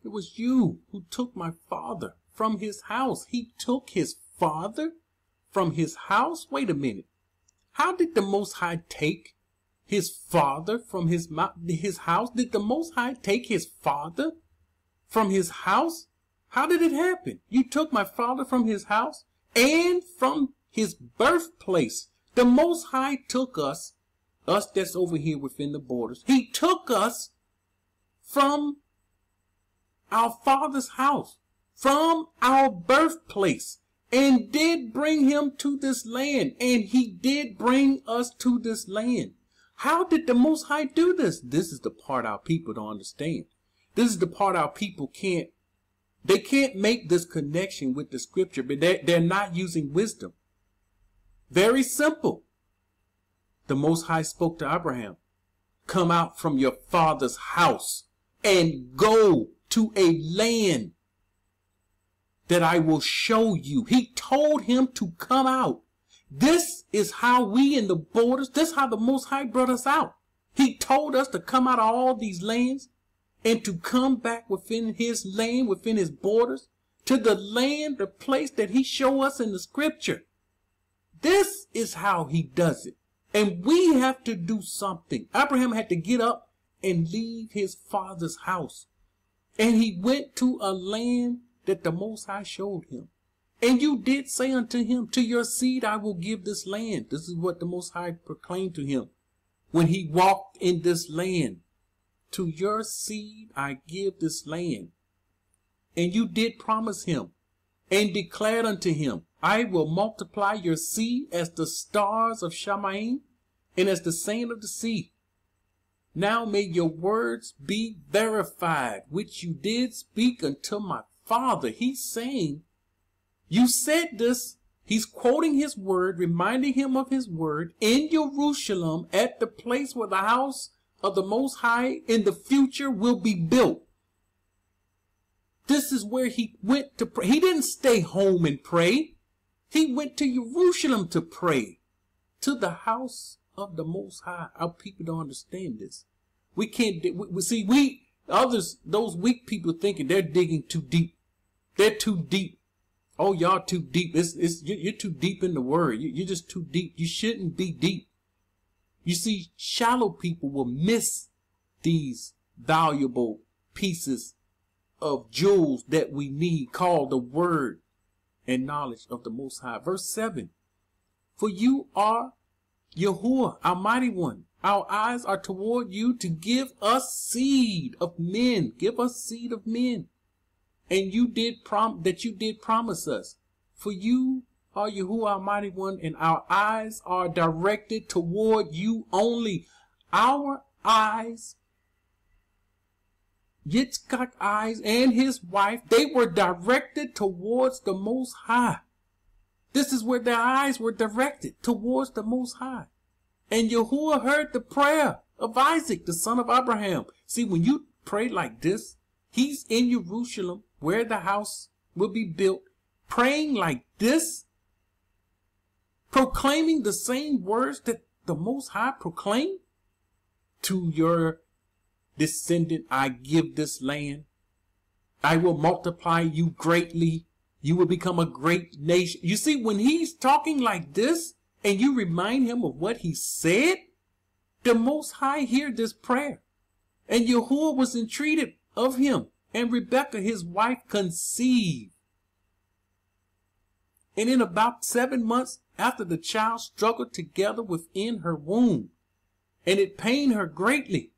It was you who took my father from his house. He took his father from his house? Wait a minute. How did the Most High take his father from his house? Did the Most High take his father from his house? How did it happen? You took my father from his house and from his birthplace. The Most High took us that's over here within the borders. He took us from our father's house, from our birthplace, and did bring him to this land. And he did bring us to this land. How did the Most High do this? This is the part our people don't understand. This is the part our people can't make this connection with the scripture, but they're not using wisdom. Very simple. The Most High spoke to Abraham, come out from your father's house and go to a land that I will show you. He told him to come out. This is how we in the borders, this is how the Most High brought us out. He told us to come out of all these lands and to come back within his land, within his borders, to the land, the place that he showed us in the scripture. This is how he does it. And we have to do something. Abraham had to get up and leave his father's house. And he went to a land that the Most High showed him. And you did say unto him, to your seed I will give this land. This is what the Most High proclaimed to him when he walked in this land. To your seed I give this land. And you did promise him and declared unto him, I will multiply your seed as the stars of Shamaim and as the sand of the sea. Now may your words be verified, which you did speak unto my father. He's saying, you said this. He's quoting his word, reminding him of his word in Jerusalem at the place where the house of the Most High in the future will be built. This is where he went to pray. He didn't stay home and pray. He went to Jerusalem to pray, to the house of the Most High. Our people don't understand this. We can't, those weak people thinking they're digging too deep. They're too deep. Oh, y'all too deep. You're too deep in the word. You're just too deep. You shouldn't be deep. You see, shallow people will miss these valuable pieces of jewels that we need, called the word and knowledge of the Most High. Verse 7. For you are Yahuwah, our mighty one. Our eyes are toward you to give us seed of men. Give us seed of men. And you did promise us. For you are Yahuwah, our mighty one, and our eyes are directed toward you only. Our eyes, Yitzchak's eyes and his wife, they were directed towards the Most High. This is where their eyes were directed, towards the Most High. And Yahuwah heard the prayer of Isaac, the son of Abraham. See, when you pray like this, he's in Jerusalem, where the house will be built, praying like this, proclaiming the same words that the Most High proclaimed. To your descendant I give this land. I will multiply you greatly. You will become a great nation. You see, when he's talking like this, and you remind him of what he said, the Most High heard this prayer. And Yahuwah was entreated of him. And Rebekah, his wife, conceived. And in about 7 months after, the child struggled together within her womb. And it pained her greatly,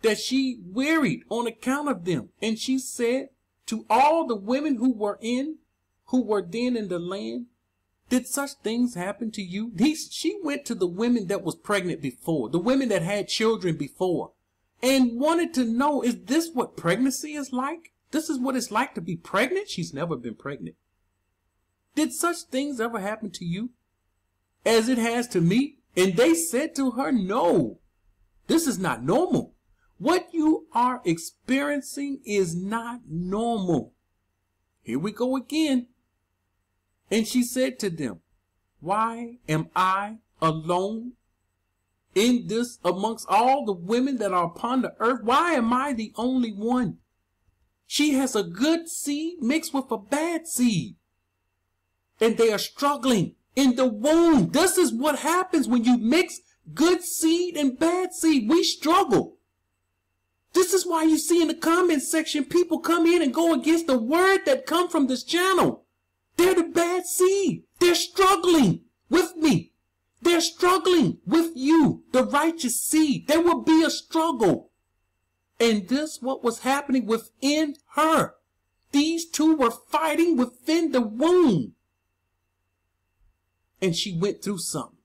that she wearied on account of them. And she said to all the women who were then in the land, did such things happen to you? She went to the women that was pregnant before, the women that had children before, and wanted to know, is this what pregnancy is like? This is what it's like to be pregnant? She's never been pregnant. Did such things ever happen to you as it has to me? And they said to her, no, this is not normal. What you are experiencing is not normal. Here we go again. And she said to them, why am I alone in this amongst all the women that are upon the earth? Why am I the only one? She has a good seed mixed with a bad seed. And they are struggling in the womb. This is what happens when you mix good seed and bad seed. We struggle. This is why you see in the comment section people come in and go against the word that come from this channel. They're the bad seed. They're struggling with me. They're struggling with you, the righteous seed. There will be a struggle. And this what was happening within her. These two were fighting within the womb. And she went through something.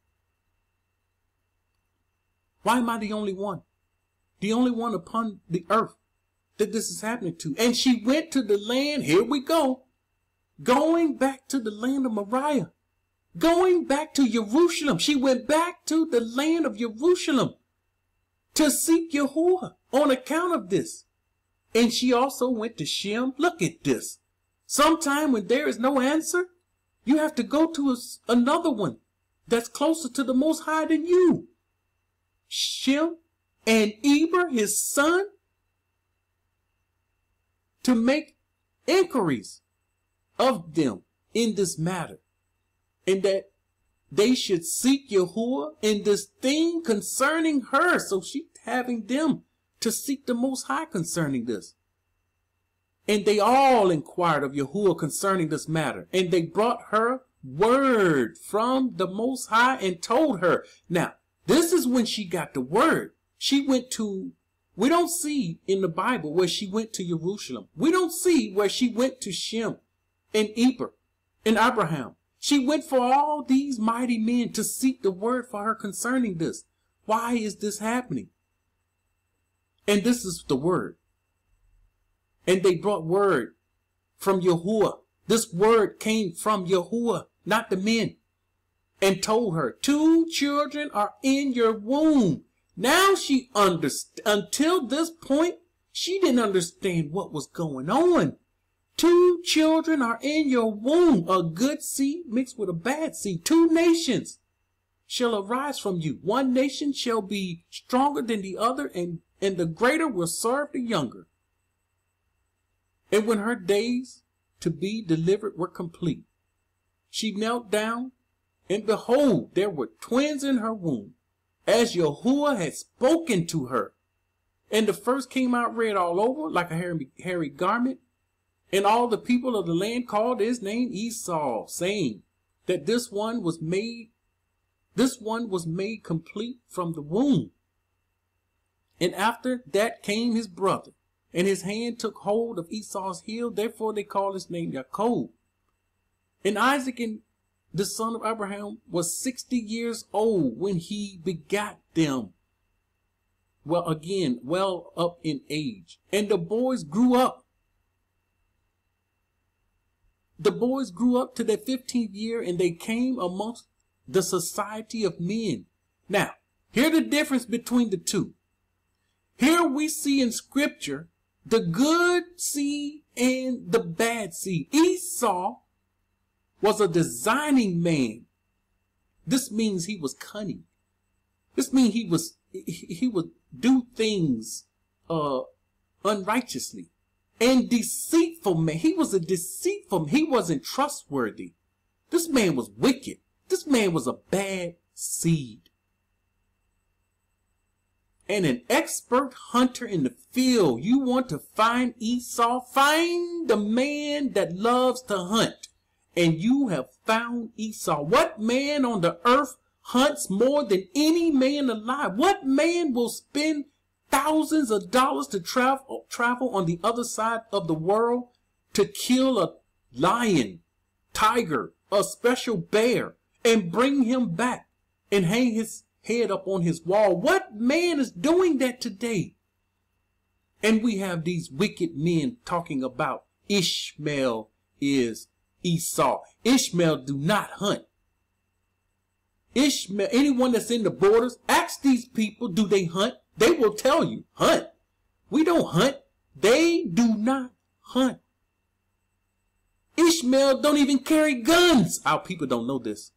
Why am I the only one? The only one upon the earth that this is happening to. And she went to the land, here we go, going back to the land of Moriah. Going back to Jerusalem. She went back to the land of Jerusalem to seek Yahuwah on account of this. And she also went to Shem. Look at this. Sometime when there is no answer, you have to go to another one that's closer to the Most High than you. Shem and Eber, his son, to make inquiries of them in this matter. And that they should seek Yahuwah in this thing concerning her. So she's having them to seek the Most High concerning this. And they all inquired of Yahuwah concerning this matter. And they brought her word from the Most High and told her. Now, this is when she got the word. She went to, we don't see in the Bible where she went to Jerusalem. We don't see where she went to Shem and Eber and Abraham. She went for all these mighty men to seek the word for her concerning this. Why is this happening? And this is the word. And they brought word from Yahuwah. This word came from Yahuwah, not the men. And told her, 2 children are in your womb. Now she understood. Until this point, she didn't understand what was going on. 2 children are in your womb, a good seed mixed with a bad seed. 2 nations shall arise from you. 1 nation shall be stronger than the other, and the greater will serve the younger. And when her days to be delivered were complete, she knelt down, and behold, there were twins in her womb, as Yahuwah had spoken to her. And the first came out red all over, like a hairy garment. And all the people of the land called his name Esau, saying that this one was made complete from the womb. And after that came his brother, and his hand took hold of Esau's heel, therefore they called his name Jacob. And Isaac, and the son of Abraham, was 60 years old when he begat them. Well up in age. And the boys grew up. The boys grew up to their 15th year, and they came amongst the society of men. Now, here's the difference between the two. Here we see in scripture the good seed and the bad seed. Esau was a designing man. This means he was cunning. This means he would do things unrighteously. And deceitful man. He was a deceitful man. He wasn't trustworthy. This man was wicked. This man was a bad seed. And an expert hunter in the field. You want to find Esau? Find the man that loves to hunt. And you have found Esau. What man on the earth hunts more than any man alive? What man will spend thousands of dollars to travel on the other side of the world to kill a lion, tiger, a special bear, and bring him back and hang his head up on his wall? What man is doing that today? And we have these wicked men talking about Ishmael is Esau. Ishmael do not hunt. Ishmael, anyone that's in the borders, ask these people, do they hunt? They will tell you, hunt. We don't hunt. They do not hunt. Ishmael don't even carry guns. Our people don't know this.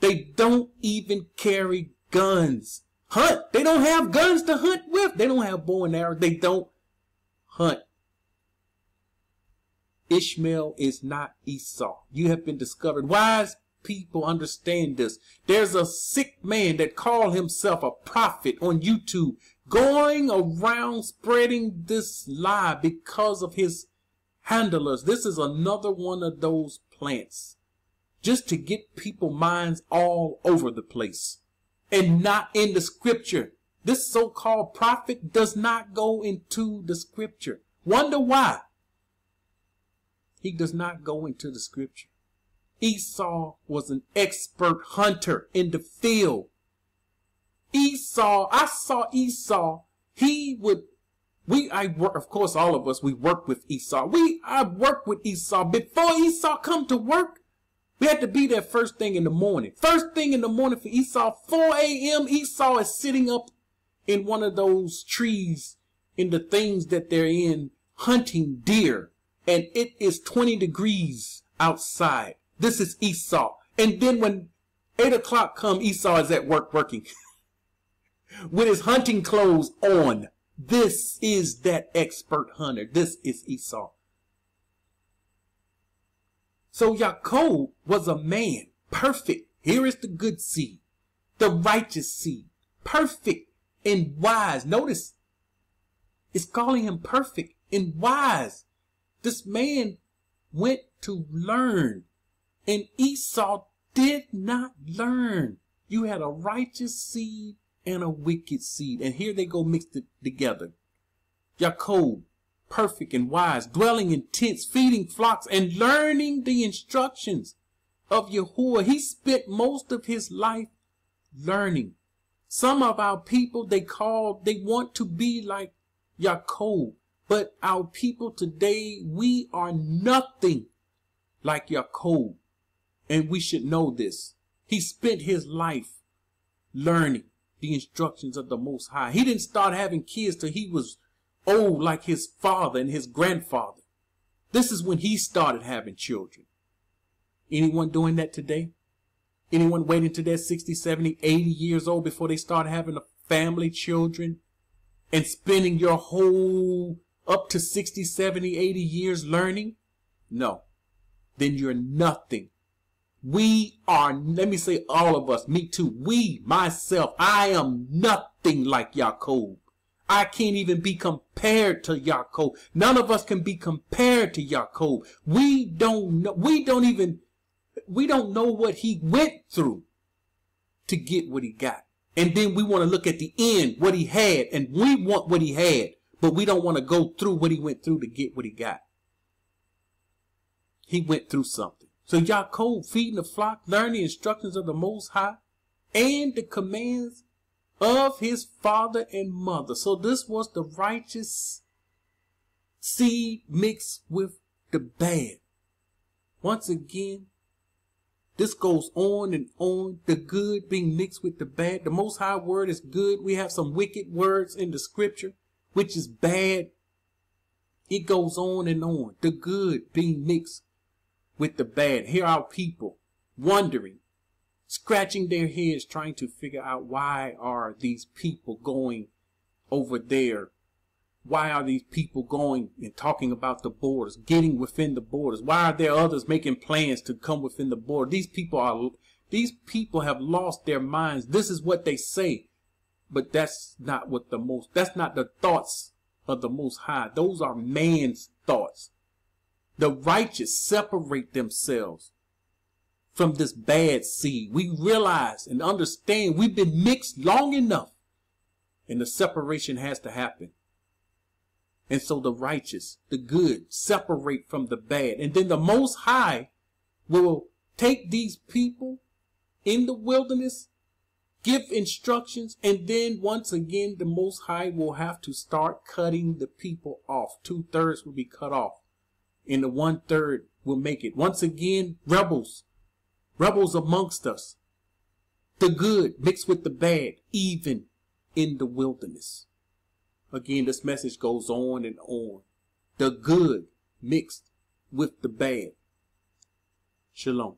They don't even carry guns. Hunt. They don't have guns to hunt with. They don't have bow and arrow. They don't hunt. Ishmael is not Esau. You have been discovered. Wise people understand this. There's a sick man that called himself a prophet on YouTube, going around spreading this lie because of his handlers. This is another one of those plants just to get people's minds all over the place and not in the scripture. This so-called prophet does not go into the scripture. Wonder why? He does not go into the scripture. Esau was an expert hunter in the field. I saw Esau. Of course, all of us, we work with Esau. I worked with Esau. Before Esau come to work, we had to be there first thing in the morning. First thing in the morning for Esau, 4 a.m., Esau is sitting up in one of those trees in the things that they're in, hunting deer. And it is 20 degrees outside. This is Esau. And then when 8 o'clock come, Esau is at work working with his hunting clothes on. This is that expert hunter. This is Esau. So Jacob was a man, perfect. Here is the good seed, the righteous seed, perfect and wise. Notice it's calling him perfect and wise. This man went to learn, and Esau did not learn. You had a righteous seed and a wicked seed, and here they go mixed together. Jacob, perfect and wise, dwelling in tents, feeding flocks, and learning the instructions of Yahuwah. He spent most of his life learning. Some of our people, they want to be like Jacob. But our people today, we are nothing like Jacob. And we should know this. He spent his life learning the instructions of the Most High. He didn't start having kids till he was old like his father and his grandfather. This is when he started having children. Anyone doing that today? Anyone waiting till they're 60, 70, 80 years old before they start having a family, children, and spending your whole up to 60, 70, 80 years learning? No. Then you're nothing. We are, let me say all of us, me too, myself, I am nothing like Jacob. I can't even be compared to Jacob. None of us can be compared to Jacob. We don't know what he went through to get what he got. And then we want to look at the end, what he had, and we want what he had. But we don't want to go through what he went through to get what he got. He went through something. So Jacob, feeding the flock, learning the instructions of the Most High and the commands of his father and mother. So this was the righteous seed mixed with the bad. Once again, this goes on and on. The good being mixed with the bad. The Most High word is good. We have some wicked words in the scripture, which is bad. It goes on and on. The good being mixed with the bad. Here are people wondering, scratching their heads, trying to figure out, why are these people going over there? Why are these people going and talking about the borders, getting within the borders? Why are there others making plans to come within the border? These people have lost their minds. This is what they say. But that's not the thoughts of the Most High. Those are man's thoughts. The righteous separate themselves from this bad seed. We realize and understand we've been mixed long enough, and the separation has to happen. And so the righteous, the good, separate from the bad. And then the Most High will take these people in the wilderness, give instructions, and then once again the Most High will have to start cutting the people off. 2/3 will be cut off, and the 1/3 will make it. Once again, rebels amongst us. The good mixed with the bad, even in the wilderness. Again, this message goes on and on. The good mixed with the bad. Shalom.